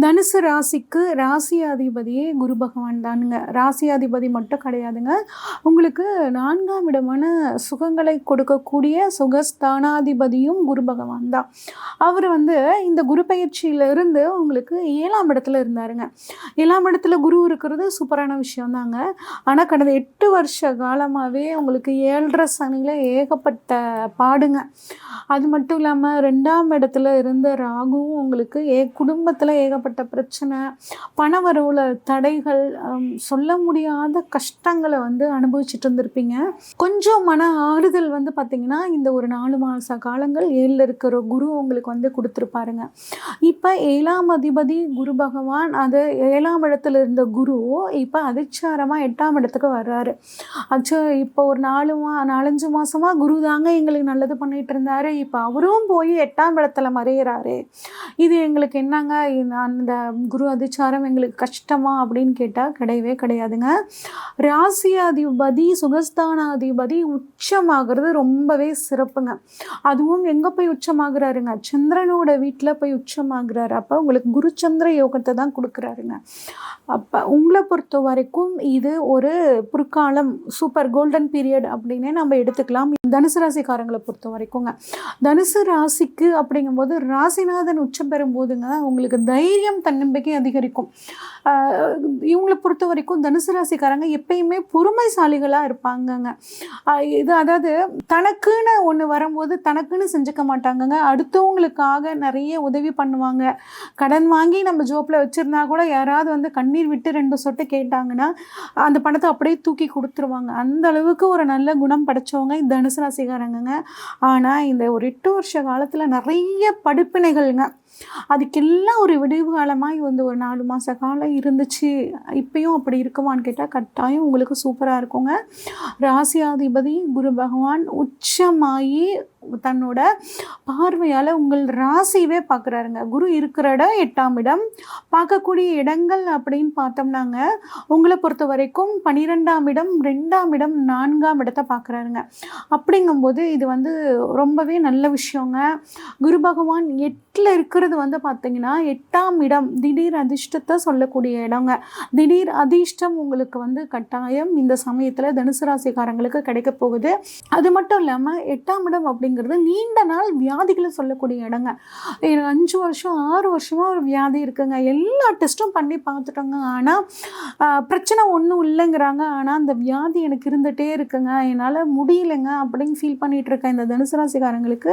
தனுசு ராசிக்கு ராசியாதிபதியே குரு பகவான் தானுங்க. ராசியாதிபதி மட்டும் கிடையாதுங்க, உங்களுக்கு 4ஆம் இடமான சுகங்களை கொடுக்கக்கூடிய சுகஸ்தானாதிபதியும் குரு பகவான் தான். அவர் வந்து இந்த குரு பயிற்சியிலிருந்து உங்களுக்கு 7ஆம் இடத்துல இருந்தாருங்க. 7ஆம் இடத்துல குரு இருக்கிறது சூப்பரான விஷயம் தாங்க. ஆனால் கடந்த 8 வருஷ காலமாகவே உங்களுக்கு 7.5 சனியில் ஏகப்பட்ட பாடுங்க. அது மட்டும் இல்லாமல் 2ஆம் இடத்துல இருந்த ராகுவும் உங்களுக்கு குடும்பத்தில் ஏகப்பட்ட பிரச்சனை, பணவரவுல தடைகள், சொல்ல முடியாத கஷ்டங்களை வந்து அனுபவிச்சுட்டு இருந்திருப்பீங்க. கொஞ்சம் மன ஆறுதல் வந்து பார்த்திங்கன்னா இந்த ஒரு 4 மாத காலங்கள் 7ல் இருக்கிற குரு உங்களுக்கு வந்து கொடுத்துருப்பாருங்க. இப்போ 7ஆம் அதிபதி குரு பகவான், அது 7ஆம் இடத்துல இருந்த குரு இப்போ அதிச்சாரமாக 8ஆம் இடத்துக்கு வர்றாரு. அச்சோ இப்போ ஒரு 4-5 மாசமா குரு தாங்க எங்களுக்கு நல்லது பண்ணிட்டு இருந்தாரு, இப்போ அவரும் போய் 8ஆம் இடத்துல மறையிறாரு, இது எங்களுக்கு என்னங்க அந்த குரு அதிச்சாரம் எங்களுக்கு கஷ்டமா அப்படின்னு கேட்டால் கிடையவே கிடையாதுங்க. ராசியாதிபதி சுகஸ்தானாதிபதி உச்சமாகிறது ரொம்பவே சிறப்புங்க. அதுவும் எங்கே போய் உச்சமாகறாருங்க, சந்திரனோட வீட்டில் போய் உச்சமாகறாரு. அப்போ உங்களுக்கு குரு சந்திர யோகத்தை தான் கொடுக்குறாருங்க. அப்போ உங்களை பொறுத்த வரைக்கும் இது ஒரு புற்காலம், சூப்பர் கோல்டன் பீரியட் அப்படின்னே நம்ம எடுத்துக்கலாம் தனுசு ராசிக்காரங்களை பொறுத்த வரைக்குங்க. தனுசு ராசிக்கு அப்படிங்கும்போது ராசிநாதன் உச்சம் பெறும் போதுங்க உங்களுக்கு தைரியம் தன்னம்பிக்கை அதிகரிக்கும். இவங்களை பொறுத்த வரைக்கும் தனுசு ராசிக்காரங்க எப்பயுமே பொறுமைசாலிகளாக இருப்பாங்கங்க. இது அதாவது தனக்குன்னு ஒன்று வரும்போது தனக்குன்னு செஞ்சுக்க மாட்டாங்கங்க, அடுத்தவங்களுக்காக நிறைய உதவி பண்ணுவாங்க. கடன் வாங்கி நம்ம ஜோப்பில் வச்சுருந்தா கூட யாராவது வந்து கண்ணீர் விட்டு 2 சொட்டு கேட்டாங்கன்னா அந்த பணத்தை அப்படியே தூக்கி கொடுத்துருவாங்க. அந்த அளவுக்கு ஒரு நல்ல குணம் படைச்சவங்க தனுசு ராசிக்காரங்க. ஆனால் இந்த ஒரு 8 வருஷ காலத்தில் நிறைய படிப்பினைகள்ங்க, அதுக்கெல்லாம் ஒரு விடிவு காலமாக வந்து ஒரு 4 மாத காலம் இருந்துச்சு. இப்பயும் அப்படி இருக்குமான்னு கேட்டால் கட்டாயம் உங்களுக்கு சூப்பராக இருக்குங்க. ராசியாதிபதி குரு பகவான் உச்சமாகி தன்னோட பார்வையால் உங்கள் ராசியவே பார்க்குறாருங்க. குரு இருக்கிற இடம் 8ஆம் இடம். பார்க்கக்கூடிய இடங்கள் அப்படின்னு பார்த்தோம்னாங்க உங்களை பொறுத்த வரைக்கும் 12ஆம் இடம், 2ஆம் இடம், 4ஆம் இடத்தை பார்க்குறாருங்க. அப்படிங்கும்போது இது வந்து ரொம்பவே நல்ல விஷயங்க. குரு பகவான் 8ல் இருக்கிறது வந்து பார்த்திங்கன்னா 8ஆம் இடம் திடீர் அதிர்ஷ்டத்தை சொல்லக்கூடிய இடங்க. திடீர் அதிர்ஷ்டம் உங்களுக்கு வந்து கட்டாயம் இந்த சமயத்தில் தனுசு ராசிக்காரங்களுக்கு கிடைக்க போகுது. அது மட்டும் இல்லாமல் 8ஆம் இடம் அப்படிங்கிறது நீண்ட நாள் வியாதிகளை சொல்லக்கூடிய இடங்க. 5 வருஷம் 6 வருஷமாக ஒரு வியாதி இருக்குங்க, எல்லா டெஸ்ட்டும் பண்ணி பார்த்துட்டோங்க, ஆனால் பிரச்சனை ஒன்றும் இல்லைங்கிறாங்க, ஆனால் அந்த வியாதி எனக்கு இருந்துகிட்டே இருக்குங்க, என்னால் முடியலைங்க அப்படின்னு ஃபீல் பண்ணிகிட்டு இருக்கேன் இந்த தனுசு ராசிக்காரங்களுக்கு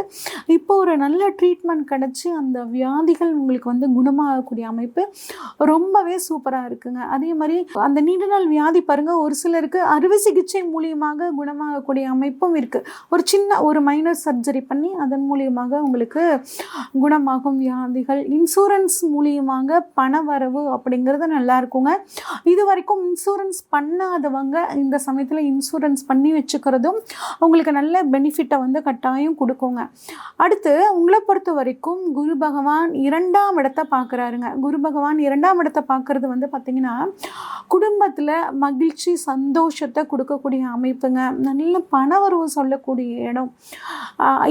இப்போ ஒரு நல்ல ட்ரீட்மெண்ட் கிடச்சி அந்த வியாதிகள் உங்களுக்கு வந்து குணமாகக்கூடிய அமைப்பு ரொம்பவே சூப்பராக இருக்குங்க. அதே மாதிரி அந்த நீண்ட நாள் வியாதி பாருங்கள், ஒரு சிலருக்கு அறுவை சிகிச்சை மூலியமாக குணமாகக்கூடிய அமைப்பும் இருக்குது. ஒரு சின்ன ஒரு மைனர் சர்ஜரி பண்ணி அதன் மூலியமாக உங்களுக்கு குணமாகும் வியாதிகள். இன்சூரன்ஸ் மூலியமாக பண வரவு அப்படிங்கிறது நல்லா இருக்குங்க. இது வரைக்கும் இன்சூரன்ஸ் பண்ணாதவங்க இந்த சமயத்தில் இன்சூரன்ஸ் பண்ணி வச்சுக்கிறதும் உங்களுக்கு நல்ல பெனிஃபிட்டை வந்து கட்டாயம் கொடுக்குங்க. அடுத்து உங்களை பொறுத்த வரைக்கும் குரு பகவான் 2ஆம் இடத்தை பார்க்குறாருங்க. குரு பகவான் 2ஆம் இடத்தை பார்க்குறது வந்து பார்த்திங்கன்னா குடும்பத்தில் மகிழ்ச்சி சந்தோஷத்தை கொடுக்கக்கூடிய அமைப்புங்க. நல்ல பணவரவு சொல்லக்கூடிய இடம்.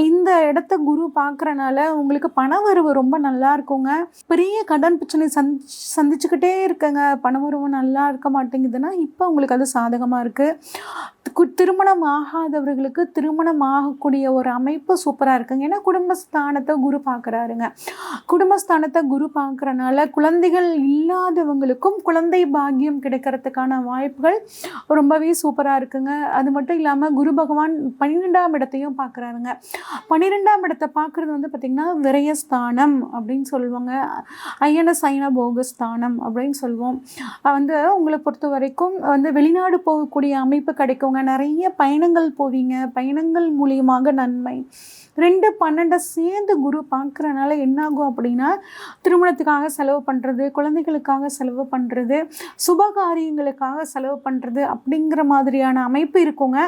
இந்த இடத்த குரு பார்க்குறனால உங்களுக்கு பணவரவு ரொம்ப நல்லா இருக்குங்க. பெரிய கடன் பிரச்சனை சந்திச்சுக்கிட்டே இருக்கங்க, பணவரவு நல்லா இருக்க மாட்டேங்குதுன்னா இப்போ உங்களுக்கு அது சாதகமாக இருக்குது. திருமணம் ஆகாதவர்களுக்கு திருமணம் ஆகக்கூடிய ஒரு அமைப்பு சூப்பராக இருக்குங்க. ஏன்னா குடும்பஸ்தானத்தை குரு பார்க்குறாருங்க. குடும்பஸ்தானத்தை குரு பார்க்குறனால குழந்தைகள் இல்லாதவங்களுக்கும் குழந்தை பாக்கியம் கிடைக்கிறதுக்கான வாய்ப்புகள் ரொம்பவே சூப்பராக இருக்குங்க. அது மட்டும் இல்லாமல் குரு பகவான் 12ஆம் இடத்தையும் பார்க்குறாருங்க. 12ஆம் இடத்தை பார்க்குறது வந்து பார்த்திங்கன்னா விரயஸ்தானம் அப்படின்னு சொல்லுவாங்க, அயன சைன போகஸ்தானம் அப்படின்னு சொல்லுவோம். வந்து உங்களை பொறுத்த வரைக்கும் வந்து வெளிநாடு போகக்கூடிய அமைப்பு கிடைக்குங்க. நிறைய பயணங்கள் போவீங்க, பயணங்கள் மூலியமாக நன்மை. 2-12 சேர்ந்து குரு பார்க்குறனால என்னாகும் அப்படின்னா திருமணத்துக்காக செலவு பண்ணுறது, குழந்தைகளுக்காக செலவு பண்ணுறது, சுபகாரியங்களுக்காக செலவு பண்ணுறது அப்படிங்கிற மாதிரியான அமைப்பு இருக்குங்க.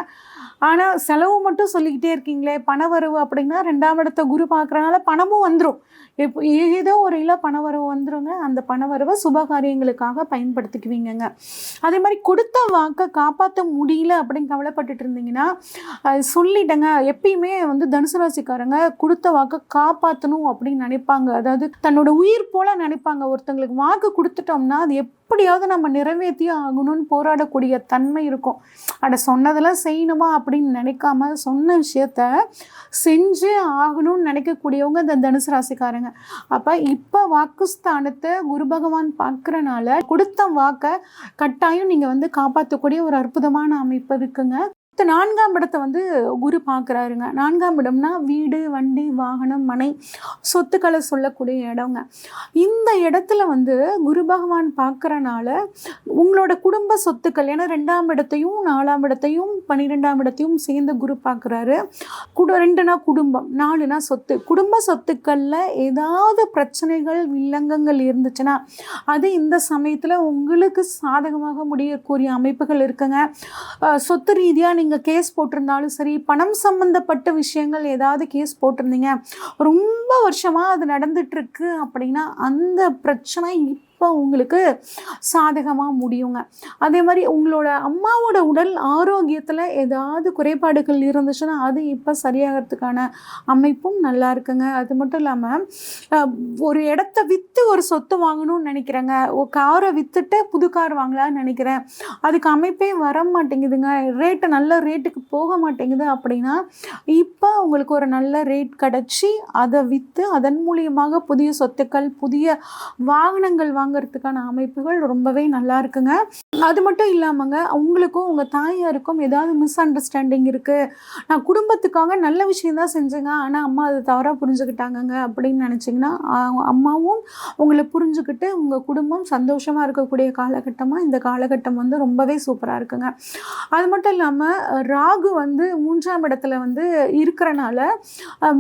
ஆனால் செலவு மட்டும் சொல்லிக்கிட்டே இருக்கீங்களே, பணவரவு அப்படின்னா 2ஆம் இடத்தை குரு பார்க்குறனால பணமும் வந்துடும். இப்போ ஏதோ ஒரு பணவரவு வந்துடுங்க. அந்த பணவரவை சுபகாரியங்களுக்காக பயன்படுத்திக்குவீங்கங்க. அதே மாதிரி கொடுத்த வாக்கை காப்பாற்ற முடியல அப்படின்னு கவலைப்பட்டுட்டு இருந்தீங்கன்னா சொல்லிட்டேங்க. எப்பயுமே வந்து தனுசு ராசிக்காரங்க கொடுத்த வாக்கை காப்பாற்றணும் அப்படின்னு நினைப்பாங்க. அதாவது தன்னோட உயிர் போல நினைப்பாங்க. ஒருத்தங்களுக்கு வாக்கு கொடுத்துட்டோம்னா அது எப்படியாவது நம்ம நிறைவேற்றி ஆகணும்னு போராடக்கூடிய தன்மை இருக்கும். அட சொன்னதெல்லாம் செய்யணுமா அப்படின்னு நினைக்காம சொன்ன விஷயத்த செஞ்சு ஆகணும்னு நினைக்கக்கூடியவங்க இந்த தனுசு ராசிக்காரங்க. அப்போ இப்போ வாக்குஸ்தானத்தை குரு பகவான் பார்க்குறனால கொடுத்த வாக்கை கட்டாயம் நீங்கள் வந்து காப்பாற்றக்கூடிய ஒரு அற்புதமான அமைப்பு இருக்குங்க. 4ஆம் இடத்தை வந்து குரு பார்க்குறாருங்க. 4ஆம் இடம்னா வீடு, வண்டி, வாகனம், மனை, சொத்துக்களை சொல்லக்கூடிய இடங்க. இந்த இடத்துல வந்து குரு பகவான் பார்க்குறனால உங்களோட குடும்ப சொத்துக்கள், ஏன்னா 2ஆம் இடத்தையும் 4ஆம் இடத்தையும் 12ஆம் இடத்தையும் சேர்ந்து குரு பார்க்குறாரு. 2னா குடும்பம், 4னா சொத்து. குடும்ப சொத்துக்களில் ஏதாவது பிரச்சனைகள், வில்லங்கங்கள் இருந்துச்சுன்னா அது இந்த சமயத்தில் உங்களுக்கு சாதகமாக முடியக்கூடிய அமைப்புகள் இருக்குங்க. சொத்து ரீதியாக நீங்கள் கேஸ் போட்டிருந்தாலும் சரி, பணம் சம்பந்தப்பட்ட விஷயங்கள் ஏதாவது கேஸ் போட்டிருந்தீங்க, ரொம்ப வருஷமாக அது நடந்துட்டுருக்கு அப்படின்னா அந்த பிரச்சனை இப்போ உங்களுக்கு சாதகமாக முடியுங்க. அதே மாதிரி உங்களோட அம்மாவோட உடல் ஆரோக்கியத்தில் ஏதாவது குறைபாடுகள் இருந்துச்சுன்னா அது இப்போ சரியாகிறதுக்கான அமைப்பும் நல்லா இருக்குங்க. அது மட்டும் இல்லாமல் ஒரு இடத்த விற்று ஒரு சொத்து வாங்கணும்னு நினைக்கிறேங்க, ஒரு காரை விற்றுட்டு புது கார் வாங்கலான்னு நினைக்கிறேன், அதுக்கு அமைப்பே வர மாட்டேங்குதுங்க, நல்ல ரேட்டுக்கு போக மாட்டேங்குது அப்படின்னா இப்போ உங்களுக்கு ஒரு நல்ல ரேட் கிடச்சி அதை விற்று அதன் மூலியமாக புதிய சொத்துக்கள், புதிய வாகனங்கள் வாங்கிறதுக்கான அமைப்புகள் ரொம்பவே நல்லா இருக்குங்க. அது மட்டும் இல்லாமங்க, உங்களுக்கும் உங்கள் தாயாருக்கும் ஏதாவது மிஸ் அண்டர்ஸ்டாண்டிங் இருக்குது, நான் குடும்பத்துக்காக நல்ல விஷயம் தான் செஞ்சேங்க ஆனால் அம்மா அதை தவறாக புரிஞ்சுக்கிட்டாங்கங்க அப்படின்னு நினச்சிங்கன்னா அம்மாவும் உங்களை புரிஞ்சுக்கிட்டு உங்கள் குடும்பம் சந்தோஷமாக இருக்கக்கூடிய காலகட்டமாக இந்த காலகட்டம் வந்து ரொம்பவே சூப்பராக இருக்குங்க. அது மட்டும் இல்லாமல் ராகு வந்து 3ஆம் இடத்துல வந்து இருக்கிறனால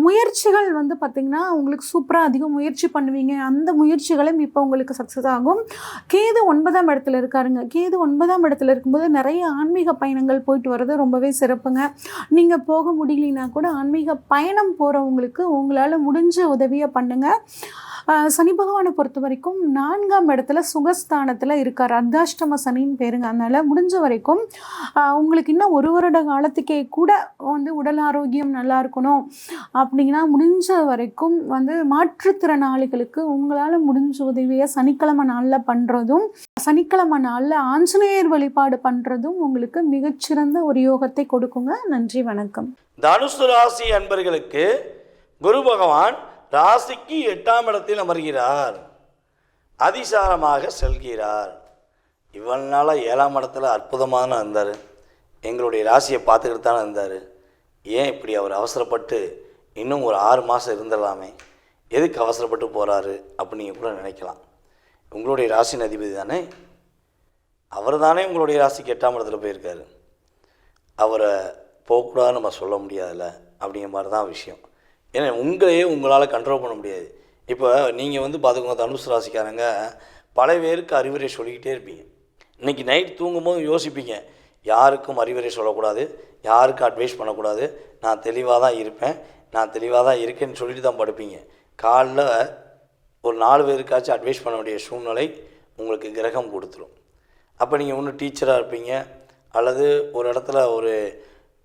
முயற்சிகள் வந்து பார்த்திங்கன்னா உங்களுக்கு சூப்பராக அதிகம் முயற்சி பண்ணுவீங்க. அந்த முயற்சிகளும் இப்போ உங்களுக்கு சக்ஸஸ் ஆகும். கேது 9ஆம் இடத்துல இருக்காருங்க. கேது 9ஆம் இடத்துல இருக்கும்போது நிறைய ஆன்மீக பயணங்கள் போயிட்டு வர்றது ரொம்பவே சிறப்புங்க. நீங்கள் போக முடியலனா கூட ஆன்மீக பயணம் போகிறவங்களுக்கு உங்களால் முடிஞ்ச உதவியை பண்ணுங்கள். சனி பகவானை பொறுத்த வரைக்கும் 4ஆம் இடத்துல சுகஸ்தானத்தில் இருக்கார். அர்த்தாஷ்டம சனின்னு பேருங்க. அதனால் முடிஞ்ச வரைக்கும் உங்களுக்கு இன்னும் 1 வருட காலத்துக்கே கூட வந்து உடல் ஆரோக்கியம் நல்லா இருக்கணும் அப்படின்னா முடிஞ்ச வரைக்கும் வந்து மாற்றுத்திறனாளிகளுக்கு உங்களால் முடிஞ்ச உதவியை சனிக்கிழமை நாளில் பண்ணுறதும், சனிக்கிழமை நாளில் ஆஞ்சநேயர் வழிபாடு பண்ணுறதும் உங்களுக்கு மிகச்சிறந்த ஒரு யோகத்தை கொடுக்குங்க. நன்றி, வணக்கம். தனுசு ராசி அன்பர்களுக்கு குரு பகவான் ராசிக்கு 8ஆம் இடத்தில் அமர்கிறார், அதிசாரமாக செல்கிறார். இவ்வளவு நாளாக 7ஆம் இடத்துல அற்புதமான இருந்தார், எங்களுடைய ராசியை பார்த்துக்கிட்டு தானே இருந்தார். ஏன் இப்படி அவர் அவசரப்பட்டு இன்னும் ஒரு 6 மாதம் இருந்துடலாமே, எதுக்கு அவசரப்பட்டு போகிறாரு அப்படின்னு கூட நினைக்கலாம். உங்களுடைய ராசியின் அதிபதி தானே, அவர் தானே உங்களுடைய ராசிக்கு 8ஆம் இடத்துல போயிருக்காரு. அவரை போகக்கூடாதுன்னு நம்ம சொல்ல முடியாதுல்ல, அப்படிங்கிற மாதிரி தான் விஷயம். ஏன்னா உங்களையே உங்களால் கண்ட்ரோல் பண்ண முடியாது. இப்போ நீங்கள் வந்து பார்த்துக்கோங்க, தனுசு ராசிக்காரங்க பல பேருக்கு அறிவுரை சொல்லிக்கிட்டே இருப்பீங்க. இன்றைக்கி நைட் தூங்கும்போது யோசிப்பீங்க, யாருக்கும் அறிவுரை சொல்லக்கூடாது, யாருக்கும் அட்வைஸ் பண்ணக்கூடாது, நான் தெளிவாக தான் இருப்பேன், நான் தெளிவாக தான் இருக்கேன்னு சொல்லிட்டு தான் படுப்பீங்க. காலைல ஒரு 4 பேருக்காச்சும் அட்வைஸ் பண்ண வேண்டிய சூழ்நிலை உங்களுக்கு கிரகம் கொடுத்துரும். அப்போ நீங்கள் ஒன்று டீச்சராக இருப்பீங்க, அல்லது ஒரு இடத்துல ஒரு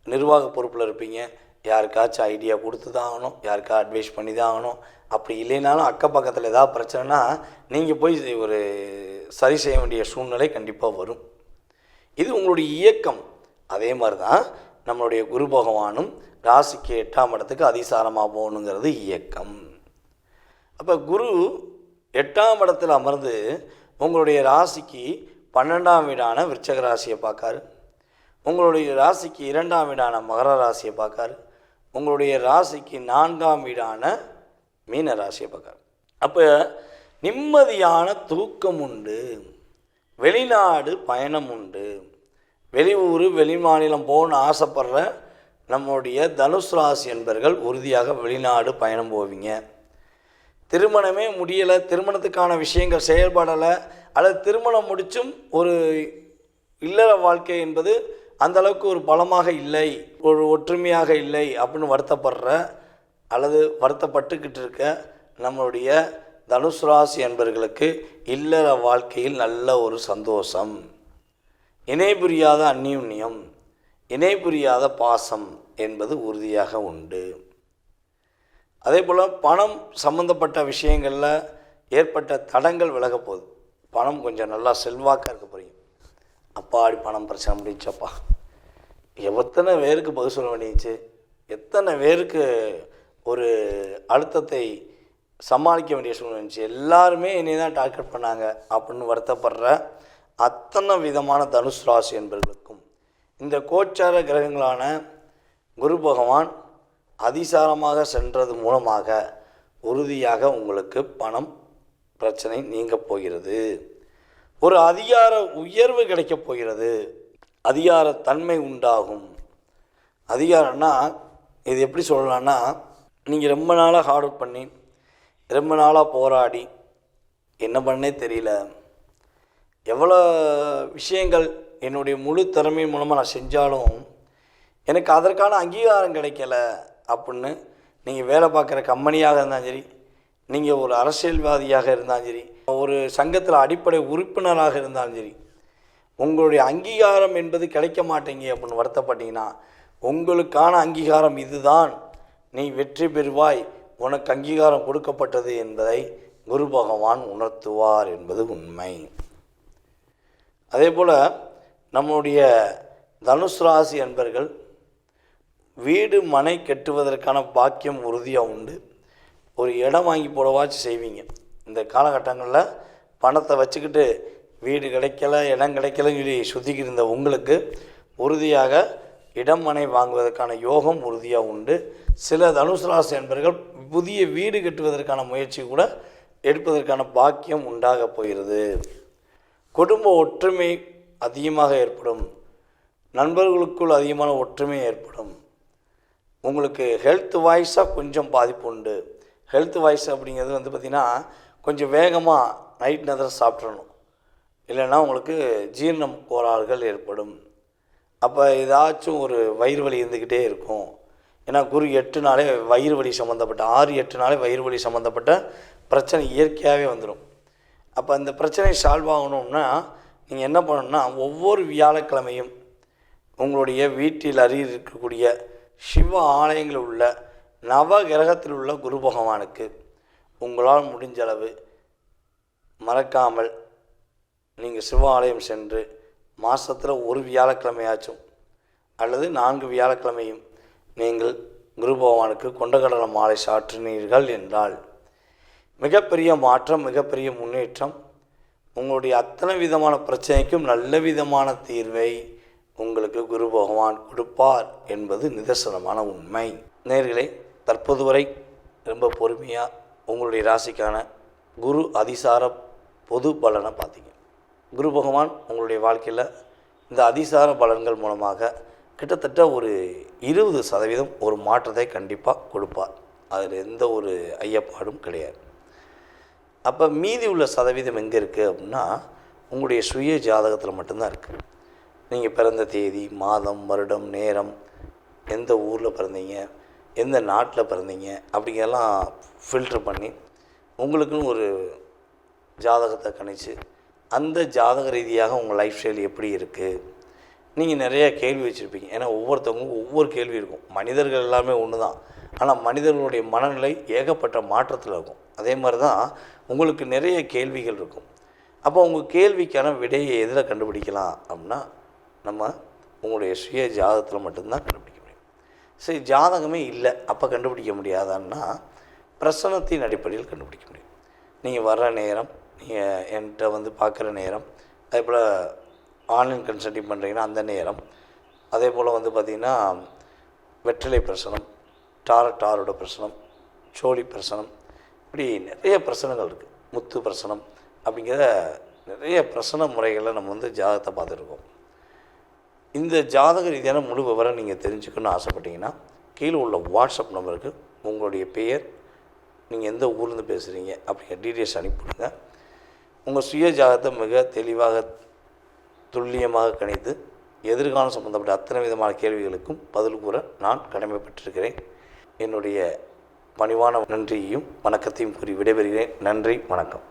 நிர்வாக பொறுப்பில் இருப்பீங்க, யாருக்காச்சும் ஐடியா கொடுத்து தான் ஆகணும், யாருக்கா அட்வைஸ் பண்ணி தான் ஆகணும். அப்படி இல்லைனாலும் அக்கப்பக்கத்தில் ஏதாவது பிரச்சனைனா நீங்கள் போய் ஒரு சரி செய்ய வேண்டிய சூழ்நிலை கண்டிப்பாக வரும். இது உங்களுடைய இயக்கம். அதே மாதிரி தான் நம்மளுடைய குரு பகவானும் ராசிக்கு 8ஆம் இடத்துக்கு அதிசாரமாக போகணுங்கிறது இயக்கம். அப்போ குரு 8ஆம் இடத்தில் அமர்ந்து உங்களுடைய ராசிக்கு 12ஆம் வீடான விருச்சக ராசியை பார்க்காரு, உங்களுடைய ராசிக்கு 2ஆம் வீடான மகர ராசியை பார்க்காரு, உங்களுடைய ராசிக்கு 4ஆம் வீடான மீன ராசியை பார்க்காரு. அப்போ நிம்மதியான தூக்கம் உண்டு, வெளிநாடு பயணம் உண்டு, வெளியூர் வெளிமாநிலம் போகணுன்னு ஆசைப்படுற நம்முடைய தனுசு ராசி என்பர்கள் உறுதியாக வெளிநாடு பயணம் போவீங்க. திருமணமே முடியலை, திருமணத்துக்கான விஷயங்கள் செயல்படலை, அல்லது திருமணம் முடிச்சும் ஒரு இல்லற வாழ்க்கை என்பது அந்தளவுக்கு ஒரு பலமாக இல்லை, ஒரு ஒற்றுமையாக இல்லை அப்படின்னு வருத்தப்படுற அல்லது வருத்தப்பட்டுக்கிட்டு இருக்க நம்மளுடைய தனுசு ராசி என்பர்களுக்கு இல்லற வாழ்க்கையில் நல்ல ஒரு சந்தோஷம், இணை புரியாத அந்யோன்யம், இணை புரியாத பாசம் என்பது உறுதியாக உண்டு. அதே போல் பணம் சம்பந்தப்பட்ட விஷயங்களில் ஏற்பட்ட தடங்கள் விலக போகுது. பணம் கொஞ்சம் நல்லா செல்வாக்காக இருக்க போகிறீங்க. அப்பாடி பணம் பிரச்சனை முடிச்சப்பா, எத்தனை பேருக்கு பதில் சொல்ல வேண்டியச்சு, எத்தனை பேருக்கு ஒரு அழுத்தத்தை சமாளிக்க வேண்டிய சூழ்நிலை இருந்துச்சு, எல்லாருமே என்னை தான் டார்கெட் பண்ணாங்க அப்படின்னு வருத்தப்படுற அத்தனை விதமான தனுசு ராசி என்பவர்களுக்கும் இந்த கோச்சார கிரகங்களான குரு பகவான் அதிசாரமாக சென்றது மூலமாக உறுதியாக உங்களுக்கு பணம் பிரச்சனை நீங்க போகிறது. ஒரு அதிகார உயர்வு கிடைக்கப் போகிறது. அதிகார தன்மை உண்டாகும். அதிகாரம்னா இது எப்படி சொல்லலாம்னா, நீங்கள் ரொம்ப நாளாக ஹார்ட் ஒர்க் பண்ணி ரொம்ப நாளாக போராடி என்ன பண்ணே தெரியல, எவ்வளோ விஷயங்கள் என்னுடைய முழு திறமை மூலமாக நான் செஞ்சாலும் எனக்கு அதற்கான அங்கீகாரம் கிடைக்கல அப்படின்னு நீங்கள் வேலை பார்க்குற கம்பெனியாக இருந்தாலும் சரி, நீங்கள் ஒரு அரசியல்வாதியாக இருந்தாலும் சரி, ஒரு சங்கத்தில் அடிப்படை உறுப்பினராக இருந்தாலும் சரி, உங்களுடைய அங்கீகாரம் என்பது கிடைக்க மாட்டேங்க அப்படின்னு வருத்தப்பட்டீங்கன்னா, உங்களுக்கான அங்கீகாரம் இதுதான், நீ வெற்றி பெறுவாய், உனக்கு அங்கீகாரம் கொடுக்கப்பட்டது என்பதை குரு பகவான் உணர்த்துவார் என்பது உண்மை. அதே போல் நம்முடைய தனுசு ராசி அன்பர்கள் வீடு மனை கட்டுவதற்கான பாக்கியம் உறுதியாக உண்டு. ஒரு இடம் வாங்கி போடவாச்சு செய்வீங்க. இந்த காலகட்டங்களில் பணத்தை வச்சுக்கிட்டு வீடு கிடைக்கல, இடம் கிடைக்கலன்னு சொல்லி சுற்றிக்கிட்டு இருந்த உங்களுக்கு உறுதியாக இடம் மனை வாங்குவதற்கான யோகம் உறுதியாக உண்டு. சில தனுசு ராசி அன்பர்கள் புதிய வீடு கட்டுவதற்கான முயற்சி கூட எடுப்பதற்கான பாக்கியம் உண்டாக போகிறது. குடும்ப ஒற்றுமை அதிகமாக ஏற்படும். நண்பர்களுக்குள் அதிகமான ஒற்றுமை ஏற்படும். உங்களுக்கு ஹெல்த் வாய்ஸாக கொஞ்சம் பாதிப்பு உண்டு. ஹெல்த் வாய்ஸ் அப்படிங்கிறது வந்து பார்த்திங்கன்னா, கொஞ்சம் வேகமாக நைட் நேரத்தில் சாப்பிட்றணும், இல்லைன்னா உங்களுக்கு ஜீரணம் கோளாறுகள் ஏற்படும். அப்போ ஏதாச்சும் ஒரு வயிறு வலி இருந்துக்கிட்டே இருக்கும். ஏன்னா குரு 8 நாளே வயிறு வலி சம்மந்தப்பட்ட 6-8 நாளே வயிறு வலி சம்மந்தப்பட்ட பிரச்சனை இயற்கையாகவே வந்துடும். அப்போ அந்த பிரச்சனை சால்வ் ஆகணும்னா நீங்கள் என்ன பண்ணணும்னா, ஒவ்வொரு வியாழக்கிழமையும் உங்களுடைய வீட்டில் அருகில் இருக்கக்கூடிய சிவ ஆலயங்களில் உள்ள நவ கிரகத்தில் உள்ள குரு பகவானுக்கு உங்களால் முடிஞ்ச அளவு மறக்காமல் நீங்கள் சிவ ஆலயம் சென்று மாதத்தில் ஒரு வியாழக்கிழமையாச்சும் அல்லது 4 வியாழக்கிழமையும் நீங்கள் குரு பகவானுக்கு கொண்டக்கடலை மாலை சாற்றினீர்கள் என்றால் மிகப்பெரிய மாற்றம், மிகப்பெரிய முன்னேற்றம், உங்களுடைய அத்தனை விதமான பிரச்சனைக்கும் நல்ல விதமான தீர்வை உங்களுக்கு குரு பகவான் கொடுப்பார் என்பது நிதர்சனமான உண்மை. நேயர்களே, தற்போது வரை ரொம்ப பொறுமையாக உங்களுடைய ராசிக்கான குரு அதிசார பொது பலனை பார்த்தீங்க. குரு பகவான் உங்களுடைய வாழ்க்கையில் இந்த அதிசார பலன்கள் மூலமாக கிட்டத்தட்ட ஒரு 20% ஒரு மாற்றத்தை கண்டிப்பாக கொடுப்பார். அதில் எந்த ஒரு ஐயப்பாடும் கிடையாது. அப்போ மீதி உள்ள சதவீதம் எங்கே இருக்குது அப்படின்னா, உங்களுடைய சுய ஜாதகத்தில் மட்டும்தான் இருக்குது. நீங்கள் பிறந்த தேதி, மாதம், வருடம், நேரம், எந்த ஊரில் பிறந்தீங்க, எந்த நாட்டில் பிறந்தீங்க அப்படிங்கெல்லாம் ஃபில்ட்ரு பண்ணி உங்களுக்குன்னு ஒரு ஜாதகத்தை கணிச்சு அந்த ஜாதக ரீதியாக உங்கள் லைஃப் ஸ்டைல் எப்படி இருக்குது. நீங்கள் நிறைய கேள்வி வச்சுருப்பீங்க. ஏன்னா ஒவ்வொருத்தவங்களுக்கும் ஒவ்வொரு கேள்வி இருக்கும். மனிதர்கள் எல்லாமே ஒன்று தான், ஆனால் மனிதர்களுடைய மனநிலை ஏகப்பட்ட மாற்றத்தில் இருக்கும். அதே மாதிரி தான் உங்களுக்கு நிறைய கேள்விகள் இருக்கும். அப்போ உங்கள் கேள்விக்கான விடையை எதில் கண்டுபிடிக்கலாம் அப்படின்னா, நம்ம உங்களுடைய சுய ஜாதகத்தில் மட்டும்தான் கண்டுபிடிக்க முடியும். சரி, ஜாதகமே இல்லை அப்போ கண்டுபிடிக்க முடியாதான்னா பிரசனத்தின் அடிப்படையில் கண்டுபிடிக்க முடியும். நீங்கள் வர்ற நேரம், நீங்கள் என்கிட்ட வந்து பார்க்குற நேரம், அதே போல் ஆன்லைன் கன்சல்டிங் பண்ணுறீங்கன்னா அந்த நேரம், அதே போல் வந்து பார்த்திங்கன்னா வெற்றிலை பிரசனம், டாரோட பிரசனம், சோழி பிரசனம், இப்படி நிறைய பிரசனங்கள் இருக்குது. முத்து பிரசனம் அப்படிங்கிற நிறைய பிரசன முறைகளை நம்ம வந்து ஜாதகத்தை பார்த்துருக்கோம். இந்த ஜாதக ரீதியான முழு விவரம் நீங்கள் தெரிஞ்சுக்கணும்னு ஆசைப்பட்டீங்கன்னா கீழே உள்ள வாட்ஸ்அப் நம்பருக்கு உங்களுடைய பெயர், நீங்கள் எந்த ஊர்லேருந்து பேசுகிறீங்க அப்படிங்கிற டீட்டெயில்ஸ் அனுப்பிவிடுங்க. உங்கள் சுய ஜாதகத்தை மிக தெளிவாக துல்லியமாக கணித்து எதிர்காலம் சம்பந்தப்பட்ட அத்தனை விதமான கேள்விகளுக்கும் பதில் கூற நான் கடமைப்பட்டிருக்கிறேன். என்னுடைய பணிவான நன்றியையும் வணக்கத்தையும் கூறி விடைபெறுகிறேன். நன்றி, வணக்கம்.